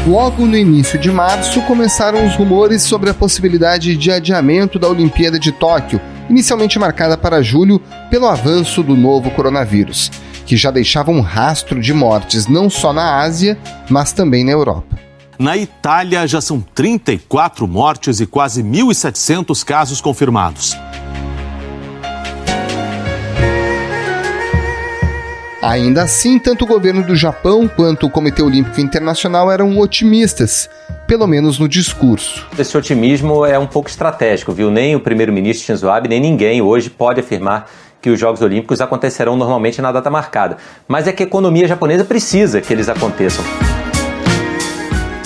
Logo no início de março, começaram os rumores sobre a possibilidade de adiamento da Olimpíada de Tóquio, inicialmente marcada para julho pelo avanço do novo coronavírus, que já deixava um rastro de mortes não só na Ásia, mas também na Europa. Na Itália, já são 34 mortes e quase 1.700 casos confirmados. Ainda assim, tanto o governo do Japão quanto o Comitê Olímpico Internacional eram otimistas, pelo menos no discurso. Esse otimismo é um pouco estratégico, viu? Nem o primeiro-ministro Shinzo Abe, nem ninguém hoje pode afirmar que os Jogos Olímpicos acontecerão normalmente na data marcada. Mas é que a economia japonesa precisa que eles aconteçam.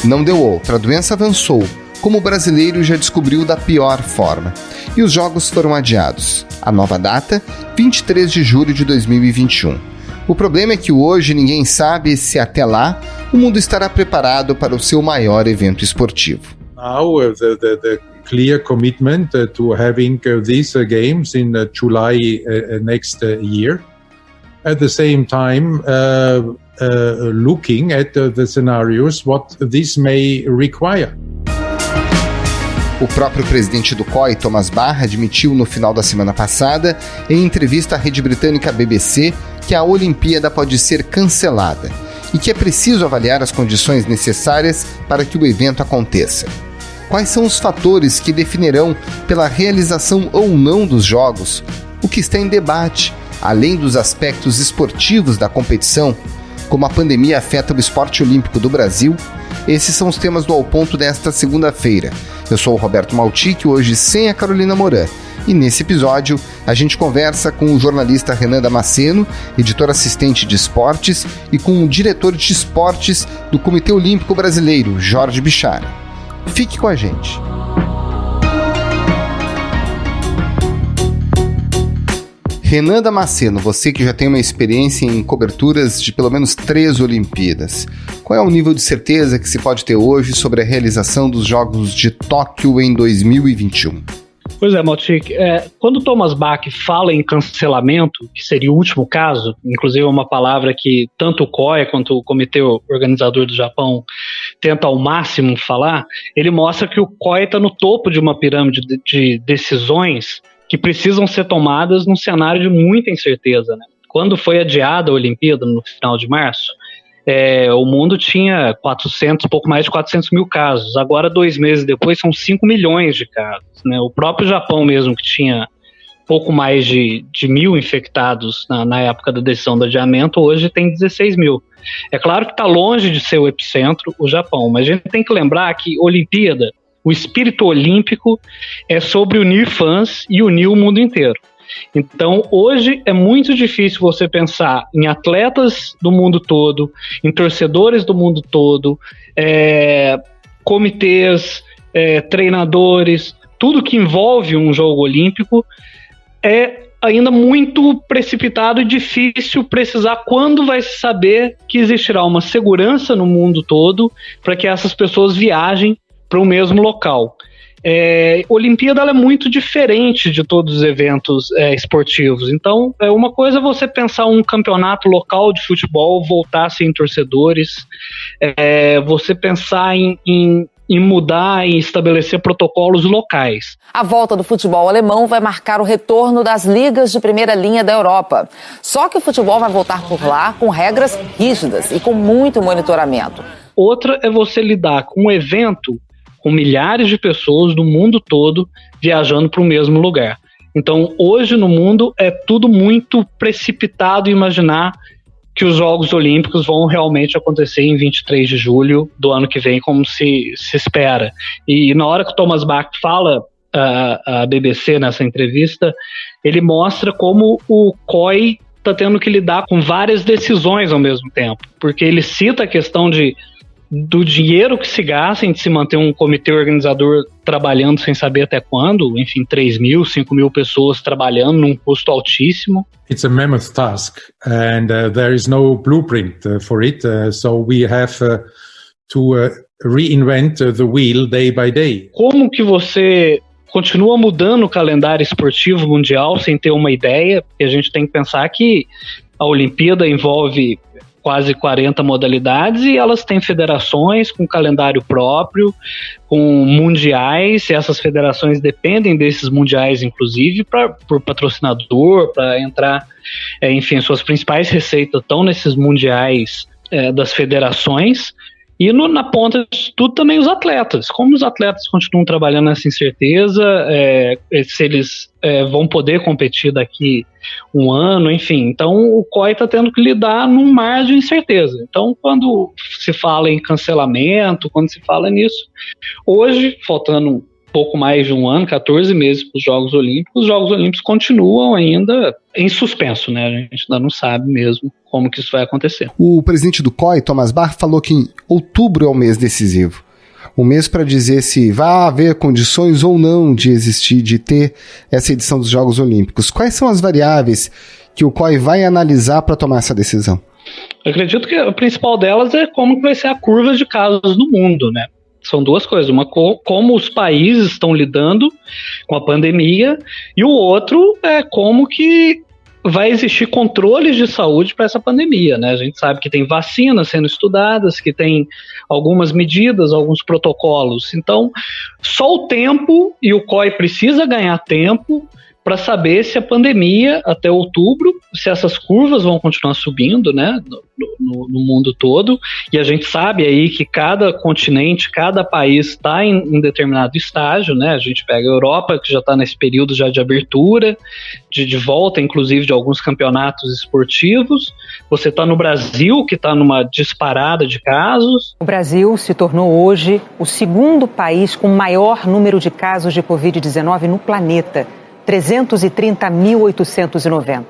Não deu outra, a doença avançou, como o brasileiro já descobriu da pior forma. E os Jogos foram adiados. A nova data, 23 de julho de 2021. O problema é que hoje ninguém sabe se até lá o mundo estará preparado para o seu maior evento esportivo. Now the clear commitment to having these games in July next year. At the same time, looking at the scenarios what this may require. O próprio presidente do COI, Thomas Bach, admitiu no final da semana passada, em entrevista à rede britânica BBC, que a Olimpíada pode ser cancelada e que é preciso avaliar as condições necessárias para que o evento aconteça. Quais são os fatores que definirão pela realização ou não dos Jogos? O que está em debate, além dos aspectos esportivos da competição, como a pandemia afeta o esporte olímpico do Brasil? Esses são os temas do Ao Ponto desta segunda-feira. Eu sou o Roberto Maltic, hoje sem a Carolina Moran. E nesse episódio, a gente conversa com o jornalista Renan Damasceno, editor assistente de esportes, e com o diretor de esportes do Comitê Olímpico Brasileiro, Jorge Bichara. Fique com a gente. Renan Damasceno, você que já tem uma experiência em coberturas de pelo menos 3 Olimpíadas, qual é o nível de certeza que se pode ter hoje sobre a realização dos Jogos de Tóquio em 2021? Pois é, Maltic, quando Thomas Bach fala em cancelamento, que seria o último caso, inclusive é uma palavra que tanto o COI quanto o Comitê Organizador do Japão tenta ao máximo falar, ele mostra que o COI está no topo de uma pirâmide de decisões que precisam ser tomadas num cenário de muita incerteza, né? Quando foi adiada a Olimpíada, no final de março, o mundo tinha pouco mais de 400 mil casos. Agora, 2 meses depois, são 5 milhões de casos, né? O próprio Japão mesmo, que tinha pouco mais de 1.000 infectados na época da decisão do adiamento, hoje tem 16 mil. É claro que está longe de ser o epicentro, o Japão, mas a gente tem que lembrar que Olimpíada, o espírito olímpico é sobre unir fãs e unir o mundo inteiro. Então, hoje é muito difícil você pensar em atletas do mundo todo, em torcedores do mundo todo, comitês, treinadores, tudo que envolve um jogo olímpico é ainda muito precipitado e difícil precisar quando vai se saber que existirá uma segurança no mundo todo para que essas pessoas viajem para o mesmo local. Olimpíada ela é muito diferente de todos os eventos esportivos. Então, uma coisa é você pensar um campeonato local de futebol voltar sem torcedores, você pensar em mudar e estabelecer protocolos locais. A volta do futebol alemão vai marcar o retorno das ligas de primeira linha da Europa. Só que o futebol vai voltar por lá com regras rígidas e com muito monitoramento. Outra é você lidar com um evento com milhares de pessoas do mundo todo viajando para o mesmo lugar. Então, hoje no mundo é tudo muito precipitado imaginar que os Jogos Olímpicos vão realmente acontecer em 23 de julho do ano que vem, como se espera. E na hora que o Thomas Bach fala à BBC nessa entrevista, ele mostra como o COI está tendo que lidar com várias decisões ao mesmo tempo, porque ele cita a questão do dinheiro que se gasta em se manter um comitê organizador trabalhando sem saber até quando, enfim, 3 mil, 5 mil pessoas trabalhando num custo altíssimo. It's a mammoth task and there is no blueprint for it, so we have to reinvent the wheel day by day. Como que você continua mudando o calendário esportivo mundial sem ter uma ideia? Porque a gente tem que pensar que a Olimpíada envolve quase 40 modalidades e elas têm federações com calendário próprio, com mundiais, e essas federações dependem desses mundiais, inclusive, por patrocinador, para entrar, enfim, suas principais receitas estão nesses mundiais das federações. E na ponta de tudo também os atletas. Como os atletas continuam trabalhando nessa incerteza, se eles vão poder competir daqui um ano, enfim. Então o COI está tendo que lidar num mar de incerteza. Então quando se fala em cancelamento, quando se fala nisso, hoje, faltando pouco mais de um ano, 14 meses para os Jogos Olímpicos continuam ainda em suspenso, né? A gente ainda não sabe mesmo como que isso vai acontecer. O presidente do COI, Thomas Bach, falou que outubro é o mês decisivo. Um mês para dizer se vai haver condições ou não de existir, de ter essa edição dos Jogos Olímpicos. Quais são as variáveis que o COI vai analisar para tomar essa decisão? Eu acredito que a principal delas é como que vai ser a curva de casos no mundo, né? São duas coisas, uma como os países estão lidando com a pandemia e o outro é como que vai existir controles de saúde para essa pandemia, né? A gente sabe que tem vacinas sendo estudadas, que tem algumas medidas, alguns protocolos. Então, só o tempo, e o COI precisa ganhar tempo para saber se a pandemia, até outubro, se essas curvas vão continuar subindo, né, no mundo todo, e a gente sabe aí que cada continente, cada país está em determinado estágio, né, a gente pega a Europa, que já está nesse período já de abertura, de volta, inclusive, de alguns campeonatos esportivos, você está no Brasil, que está numa disparada de casos. O Brasil se tornou hoje o segundo país com maior número de casos de Covid-19 no planeta, 330.890.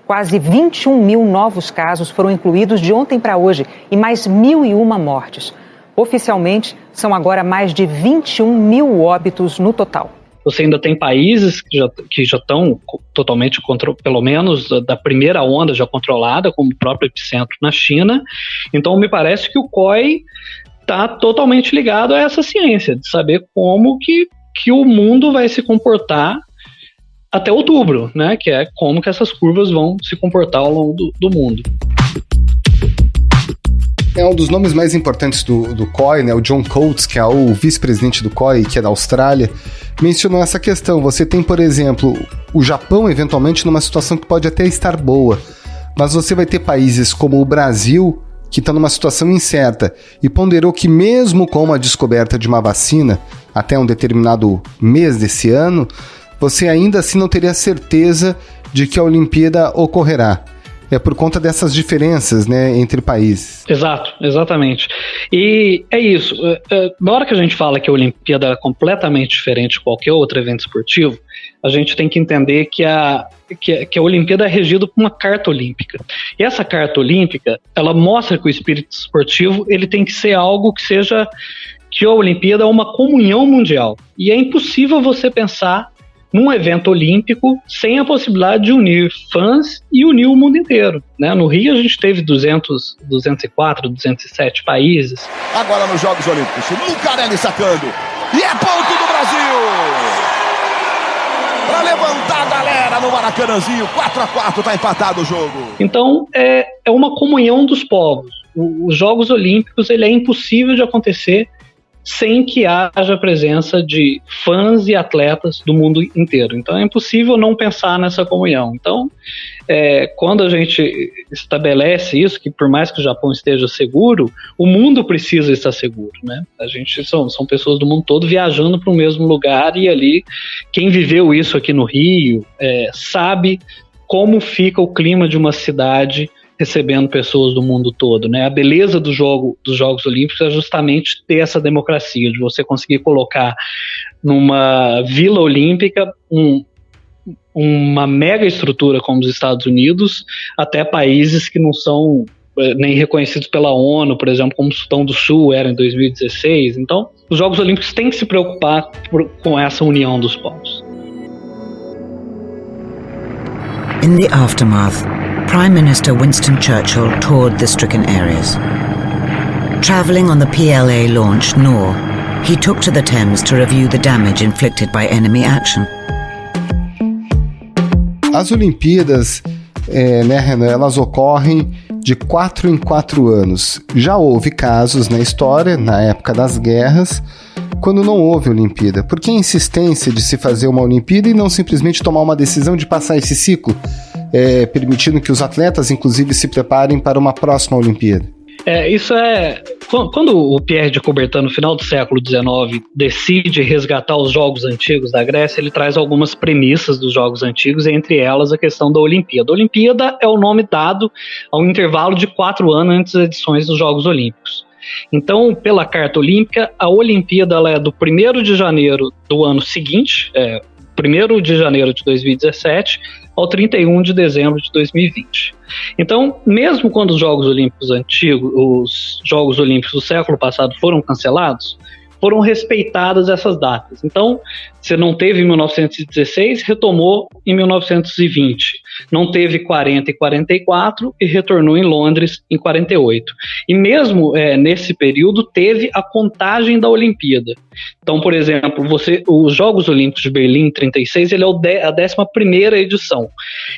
Quase 21 mil novos casos foram incluídos de ontem para hoje e mais 1.001 mortes. Oficialmente, são agora mais de 21 mil óbitos no total. Você ainda tem países que já estão totalmente, pelo menos da primeira onda já controlada, como o próprio epicentro na China. Então, me parece que o COI está totalmente ligado a essa ciência, de saber como que o mundo vai se comportar até outubro, né? Que é como que essas curvas vão se comportar ao longo do mundo. É um dos nomes mais importantes do COI, né? O John Coates, que é o vice-presidente do COI, que é da Austrália, mencionou essa questão. Você tem, por exemplo, o Japão, eventualmente, numa situação que pode até estar boa, mas você vai ter países como o Brasil, que está numa situação incerta, e ponderou que mesmo com a descoberta de uma vacina, até um determinado mês desse ano, você ainda assim não teria certeza de que a Olimpíada ocorrerá. É por conta dessas diferenças, né, entre países. Exato, exatamente. E é isso. Na hora que a gente fala que a Olimpíada é completamente diferente de qualquer outro evento esportivo, a gente tem que entender que a Olimpíada é regida por uma carta olímpica. E essa carta olímpica, ela mostra que o espírito esportivo ele tem que ser algo que a Olimpíada é uma comunhão mundial. E é impossível você pensar num evento olímpico sem a possibilidade de unir fãs e unir o mundo inteiro, né? No Rio a gente teve 204, 207 países. Agora nos Jogos Olímpicos, Lucarelli sacando, e é ponto do Brasil! Para levantar a galera no Maracanãzinho, 4-4, tá empatado o jogo. Então é uma comunhão dos povos. Os Jogos Olímpicos ele é impossível de acontecer sem que haja a presença de fãs e atletas do mundo inteiro. Então é impossível não pensar nessa comunhão. Então, quando a gente estabelece isso, que por mais que o Japão esteja seguro, o mundo precisa estar seguro, né? A gente são pessoas do mundo todo viajando para o mesmo lugar e ali, quem viveu isso aqui no Rio, sabe como fica o clima de uma cidade recebendo pessoas do mundo todo, né? A beleza dos Jogos Olímpicos é justamente ter essa democracia, de você conseguir colocar numa Vila Olímpica uma mega estrutura como os Estados Unidos, até países que não são nem reconhecidos pela ONU, por exemplo, como o Sudão do Sul era em 2016. Então, os Jogos Olímpicos têm que se preocupar com essa união dos povos. In the aftermath, Prime Minister Winston Churchill toured the stricken areas. Travelling on the PLA launch Noor, he took to the Thames to review the damage inflicted by enemy action. As Olimpíadas, né, Renan, elas ocorrem de 4 em 4 anos. Já houve casos na história, na época das guerras, quando não houve Olimpíada. Por que a insistência de se fazer uma Olimpíada e não simplesmente tomar uma decisão de passar esse ciclo, permitindo que os atletas, inclusive, se preparem para uma próxima Olimpíada? Isso é... Quando o Pierre de Coubertin, no final do século XIX, decide resgatar os Jogos Antigos da Grécia, ele traz algumas premissas dos Jogos Antigos, e entre elas a questão da Olimpíada. A Olimpíada é o nome dado ao intervalo de 4 anos entre as edições dos Jogos Olímpicos. Então, pela Carta Olímpica, a Olimpíada ela é do 1º de janeiro do ano seguinte, 1º de janeiro de 2017, ao 31 de dezembro de 2020. Então, mesmo quando os Jogos Olímpicos antigos, os Jogos Olímpicos do século passado foram cancelados, foram respeitadas essas datas. Então, se não teve em 1916, retomou em 1920. Não teve 40 e 44 e retornou em Londres em 48. E mesmo nesse período teve a contagem da Olimpíada. Então, por exemplo, os Jogos Olímpicos de Berlim em 36, ele é a 11ª edição.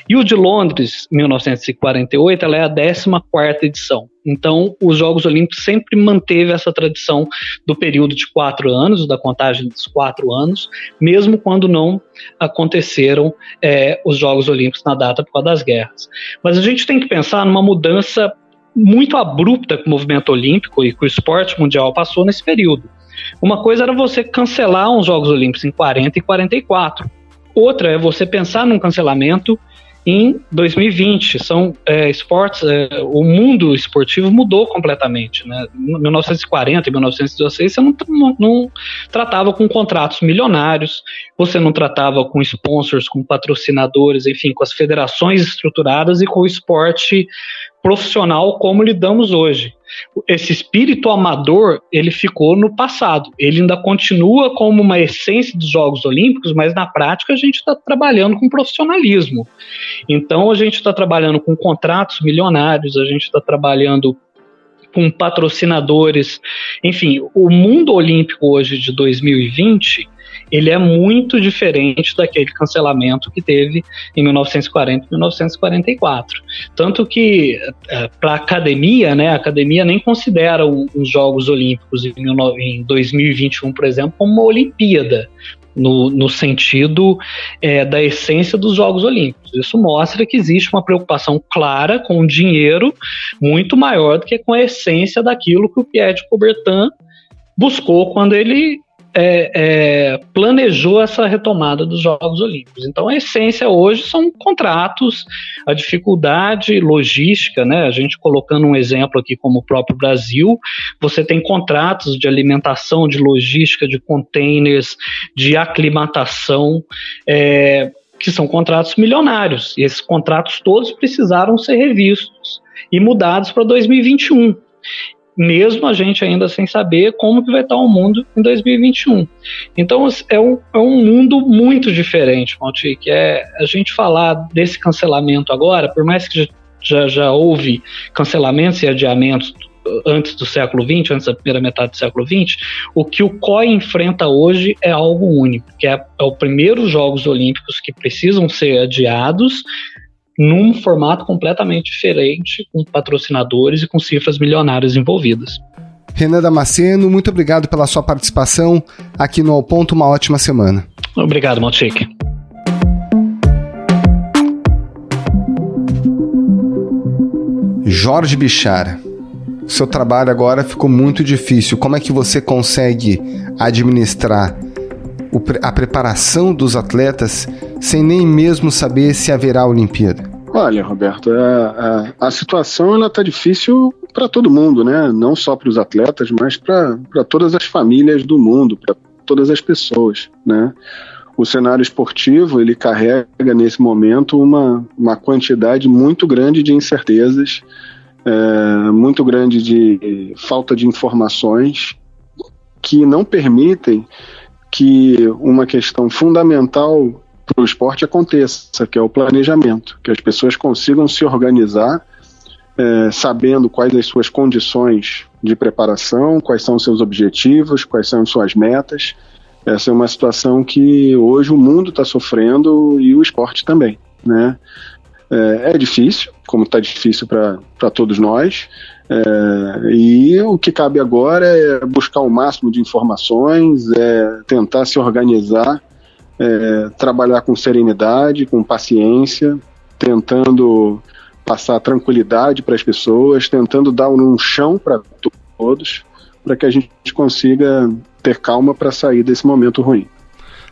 E o de Londres, 1948, ela é a 14ª edição. Então, os Jogos Olímpicos sempre manteve essa tradição do período de 4 anos, da contagem dos 4 anos, mesmo quando não aconteceram os Jogos Olímpicos na data por causa das guerras. Mas a gente tem que pensar numa mudança muito abrupta que o movimento olímpico e que o esporte mundial passou nesse período. Uma coisa era você cancelar uns Jogos Olímpicos em 40 e 44. Outra é você pensar num cancelamento em 2020. São esportes, o mundo esportivo mudou completamente, né? Em 1940 e 1916 você não tratava com contratos milionários, você não tratava com sponsors, com patrocinadores, enfim, com as federações estruturadas e com o esporte profissional como lidamos hoje. Esse espírito amador, ele ficou no passado. Ele ainda continua como uma essência dos Jogos Olímpicos, mas na prática a gente está trabalhando com profissionalismo. Então a gente está trabalhando com contratos milionários, a gente está trabalhando com patrocinadores. Enfim, o mundo olímpico hoje de 2020, ele é muito diferente daquele cancelamento que teve em 1940 e 1944. Tanto que, para a academia, né, a academia nem considera os Jogos Olímpicos em 2021, por exemplo, como uma Olimpíada, no sentido da essência dos Jogos Olímpicos. Isso mostra que existe uma preocupação clara com o dinheiro muito maior do que com a essência daquilo que o Pierre de Coubertin buscou quando ele planejou essa retomada dos Jogos Olímpicos. Então a essência hoje são contratos, a dificuldade logística, né? A gente colocando um exemplo aqui como o próprio Brasil, você tem contratos de alimentação, de logística, de containers, de aclimatação, que são contratos milionários, e esses contratos todos precisaram ser revistos e mudados para 2021. Mesmo a gente ainda sem saber como que vai estar o mundo em 2021. Então é um mundo muito diferente, Maltic. A gente falar desse cancelamento agora, por mais que já houve cancelamentos e adiamentos antes do século XX, antes da primeira metade do século XX, o que o COI enfrenta hoje é algo único, que é o primeiro Jogos Olímpicos que precisam ser adiados num formato completamente diferente, com patrocinadores e com cifras milionárias envolvidas. Renan Damasceno, muito obrigado pela sua participação aqui no Ao Ponto. Uma ótima semana. Obrigado, Maltic. Jorge Bichara, seu trabalho agora ficou muito difícil. Como é que você consegue administrar a preparação dos atletas sem nem mesmo saber se haverá Olimpíada? Olha, Roberto, a situação está difícil para todo mundo, né? Não só para os atletas, mas para todas as famílias do mundo, para todas as pessoas, né? O cenário esportivo, ele carrega nesse momento uma quantidade muito grande de incertezas, muito grande de falta de informações que não permitem que uma questão fundamental para o esporte aconteça, que é o planejamento, que as pessoas consigam se organizar sabendo quais as suas condições de preparação, quais são os seus objetivos, quais são as suas metas. Essa é uma situação que hoje o mundo está sofrendo e o esporte também, né? É difícil, como está difícil para todos nós, e o que cabe agora é buscar o máximo de informações, tentar se organizar, trabalhar com serenidade, com paciência, tentando passar tranquilidade para as pessoas, tentando dar um chão para todos, para que a gente consiga ter calma para sair desse momento ruim.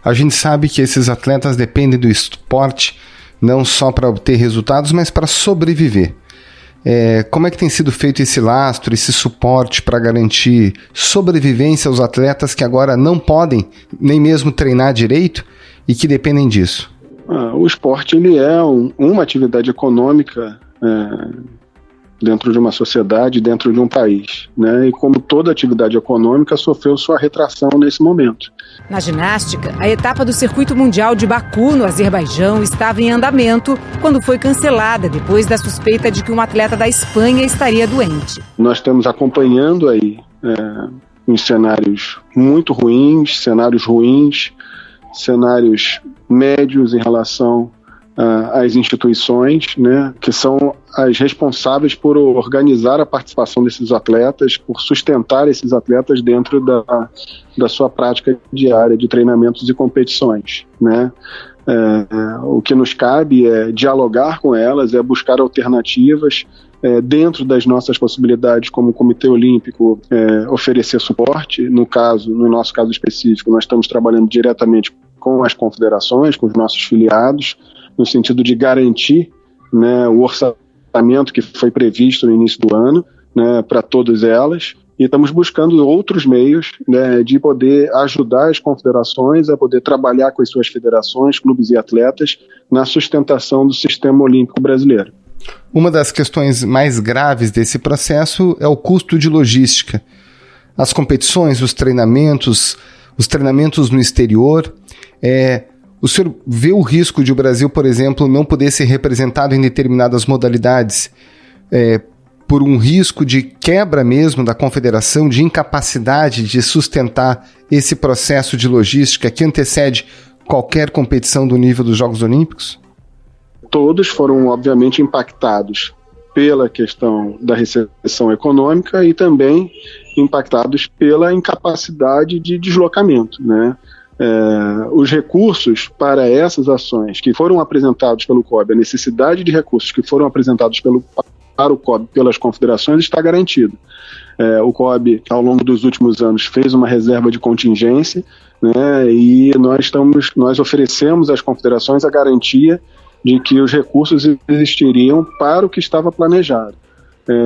A gente sabe que esses atletas dependem do esporte não só para obter resultados, mas para sobreviver. Como é que tem sido feito esse lastro, esse suporte para garantir sobrevivência aos atletas que agora não podem nem mesmo treinar direito e que dependem disso? O esporte ele é uma atividade econômica dentro de uma sociedade, dentro de um país, né? E como toda atividade econômica, sofreu sua retração nesse momento. Na ginástica, a etapa do Circuito Mundial de Baku, no Azerbaijão, estava em andamento quando foi cancelada depois da suspeita de que um atleta da Espanha estaria doente. Nós estamos acompanhando aí em cenários muito ruins, cenários médios em relação às instituições, né, que são as responsáveis por organizar a participação desses atletas, por sustentar esses atletas dentro da sua prática diária de treinamentos e competições, né. O que nos cabe é dialogar com elas, é buscar alternativas, dentro das nossas possibilidades como Comitê Olímpico, oferecer suporte. No nosso caso específico, nós estamos trabalhando diretamente com as confederações, com os nossos filiados, no sentido de garantir, né, o orçamento que foi previsto no início do ano, né, para todas elas, e estamos buscando outros meios, né, de poder ajudar as confederações a poder trabalhar com as suas federações, clubes e atletas na sustentação do sistema olímpico brasileiro. Uma das questões mais graves desse processo é o custo de logística. As competições, os treinamentos no exterior. O senhor vê o risco de o Brasil, por exemplo, não poder ser representado em determinadas modalidades por um risco de quebra mesmo da confederação, de incapacidade de sustentar esse processo de logística que antecede qualquer competição do nível dos Jogos Olímpicos? Todos foram, obviamente, impactados pela questão da recessão econômica e também impactados pela incapacidade de deslocamento, né? Os recursos para essas ações que foram apresentados pelo COB, a necessidade de recursos que foram apresentados para o COB pelas confederações está garantido. O COB, ao longo dos últimos anos, fez uma reserva de contingência, né, e nós oferecemos às confederações a garantia de que os recursos existiriam para o que estava planejado.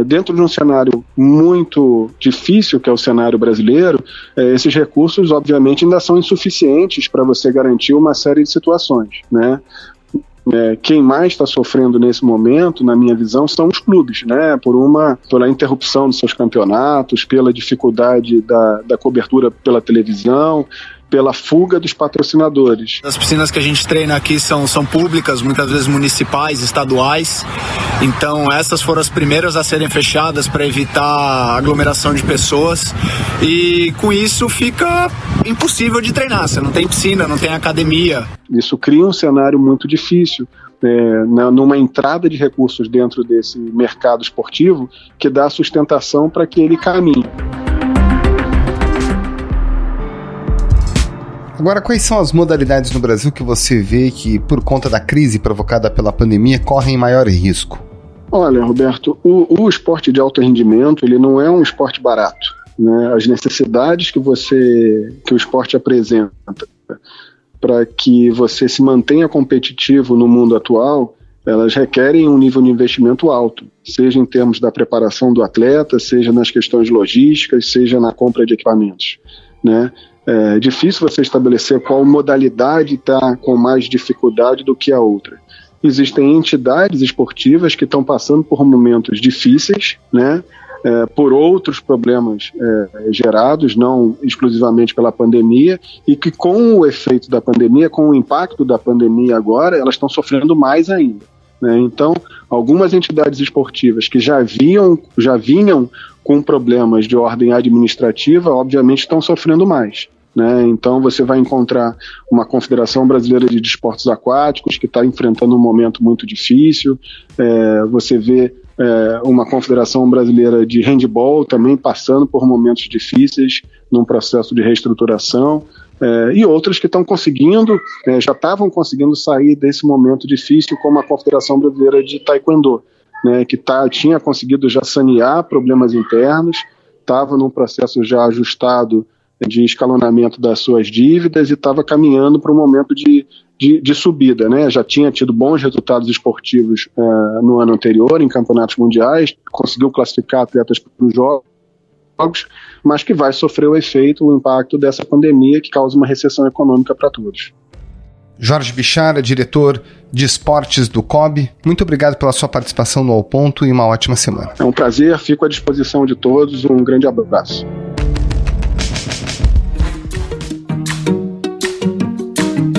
Dentro de um cenário muito difícil, que é o cenário brasileiro, esses recursos, obviamente, ainda são insuficientes para você garantir uma série de situações, né? Quem mais está sofrendo nesse momento, na minha visão, são os clubes, né? Pela interrupção dos seus campeonatos, pela dificuldade da cobertura pela televisão, pela fuga dos patrocinadores. As piscinas que a gente treina aqui são públicas, muitas vezes municipais, estaduais, então essas foram as primeiras a serem fechadas para evitar aglomeração de pessoas, e com isso fica impossível de treinar, você não tem piscina, não tem academia. Isso cria um cenário muito difícil, numa entrada de recursos dentro desse mercado esportivo que dá sustentação para que ele caminhe. Agora, quais são as modalidades no Brasil que você vê que, por conta da crise provocada pela pandemia, correm maior risco? Olha, Roberto, o esporte de alto rendimento, ele não é um esporte barato, né? As necessidades que o esporte apresenta para que você se mantenha competitivo no mundo atual, elas requerem um nível de investimento alto, seja em termos da preparação do atleta, seja nas questões logísticas, seja na compra de equipamentos, né? É difícil você estabelecer qual modalidade está com mais dificuldade do que a outra. Existem entidades esportivas que estão passando por momentos difíceis, né, por outros problemas gerados, não exclusivamente pela pandemia, e que com o efeito da pandemia, com o impacto da pandemia agora, elas estão sofrendo mais ainda, né? Então, algumas entidades esportivas que já vinham com problemas de ordem administrativa, obviamente estão sofrendo mais, né? Então você vai encontrar uma Confederação Brasileira de Desportos Aquáticos que está enfrentando um momento muito difícil, você vê uma Confederação Brasileira de Handebol também passando por momentos difíceis num processo de reestruturação, e outras que estão conseguindo, já estavam conseguindo sair desse momento difícil, como a Confederação Brasileira de Taekwondo, né, que tinha conseguido já sanear problemas internos, estava num processo já ajustado de escalonamento das suas dívidas e estava caminhando para um momento de subida, né? Já tinha tido bons resultados esportivos no ano anterior, em campeonatos mundiais, conseguiu classificar atletas para os jogos, mas que vai sofrer o impacto dessa pandemia que causa uma recessão econômica para todos. Jorge Bichara, diretor de esportes do COB, muito obrigado pela sua participação no Ao Ponto e uma ótima semana. É um prazer, fico à disposição de todos, um grande abraço.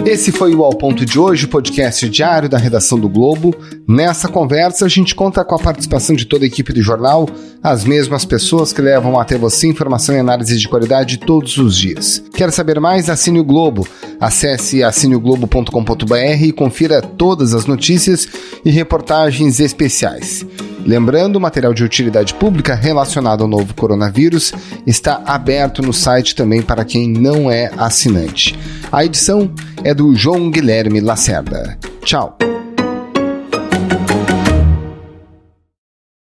Esse foi o Ao Ponto de hoje, o podcast diário da redação do Globo. Nessa conversa, a gente conta com a participação de toda a equipe do jornal, as mesmas pessoas que levam até você informação e análise de qualidade todos os dias. Quer saber mais? Assine o Globo. Acesse assineoglobo.com.br e confira todas as notícias e reportagens especiais. Lembrando, o material de utilidade pública relacionado ao novo coronavírus está aberto no site também para quem não é assinante. A edição é do João Guilherme Lacerda. Tchau!